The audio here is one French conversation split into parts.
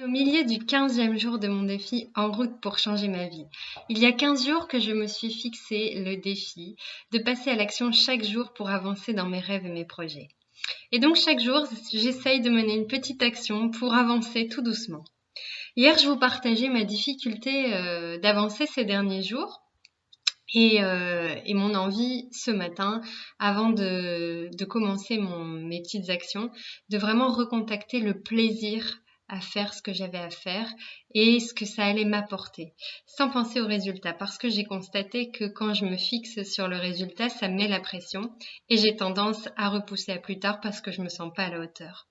Au milieu du 15e jour de mon défi En route pour changer ma vie. Il y a 15 jours que je me suis fixé le défi de passer à l'action chaque jour pour avancer dans mes rêves et mes projets. Et donc chaque jour, j'essaye de mener une petite action pour avancer tout doucement. Hier, je vous partageais ma difficulté d'avancer ces derniers jours. Et mon envie ce matin, avant de commencer mes petites actions, de vraiment recontacter le plaisir à faire ce que j'avais à faire et ce que ça allait m'apporter, sans penser au résultat, parce que j'ai constaté que quand je me fixe sur le résultat, ça me met la pression et j'ai tendance à repousser à plus tard parce que je me sens pas à la hauteur.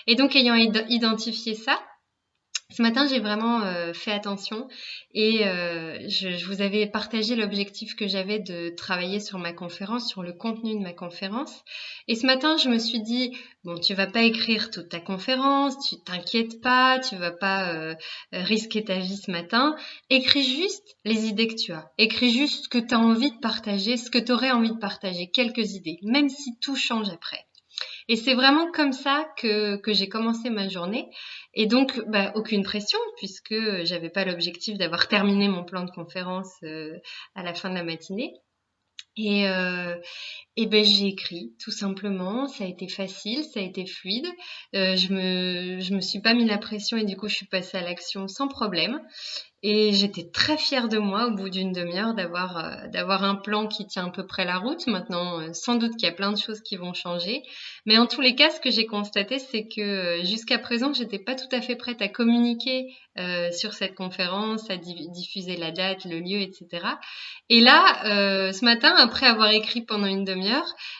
Et donc, ayant identifié ça, ce matin, j'ai vraiment fait attention et je vous avais partagé l'objectif que j'avais de travailler sur ma conférence, sur le contenu de ma conférence. Et ce matin, je me suis dit, bon, tu vas pas écrire toute ta conférence, tu t'inquiètes pas, tu vas pas risquer ta vie ce matin. Écris juste les idées que tu as. Écris juste ce que tu as envie de partager, ce que tu aurais envie de partager, quelques idées, même si tout change après. Et c'est vraiment comme ça que j'ai commencé ma journée. Et donc, aucune pression, puisque j'avais pas l'objectif d'avoir terminé mon plan de conférence à la fin de la matinée. Et, euh, j'ai écrit tout simplement. Ça a été facile, ça a été fluide. Je me suis pas mis la pression et du coup, je suis passée à l'action sans problème. Et j'étais très fière de moi au bout d'une demi-heure d'avoir un plan qui tient à peu près la route. Maintenant, sans doute qu'il y a plein de choses qui vont changer. Mais en tous les cas, ce que j'ai constaté, c'est que jusqu'à présent, j'étais pas tout à fait prête à communiquer sur cette conférence, à diffuser la date, le lieu, etc. Et là, ce matin, après avoir écrit pendant une demi-heure,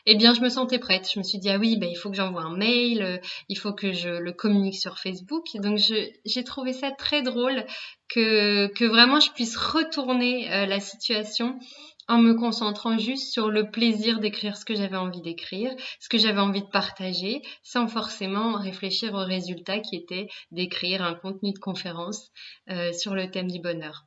eh bien, je me sentais prête. Je me suis dit, ah oui, il faut que j'envoie un mail, il faut que je le communique sur Facebook. Donc, j'ai trouvé ça très drôle que vraiment je puisse retourner la situation en me concentrant juste sur le plaisir d'écrire ce que j'avais envie d'écrire, ce que j'avais envie de partager, sans forcément réfléchir au résultat qui était d'écrire un contenu de conférence sur le thème du bonheur.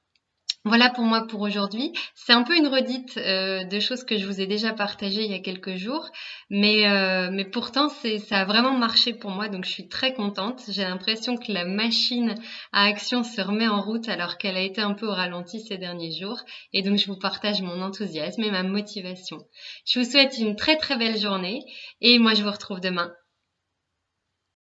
Voilà pour moi pour aujourd'hui. C'est un peu une redite de choses que je vous ai déjà partagées il y a quelques jours, mais pourtant ça a vraiment marché pour moi, donc je suis très contente. J'ai l'impression que la machine à action se remet en route alors qu'elle a été un peu au ralenti ces derniers jours, et donc je vous partage mon enthousiasme et ma motivation. Je vous souhaite une très très belle journée et moi je vous retrouve demain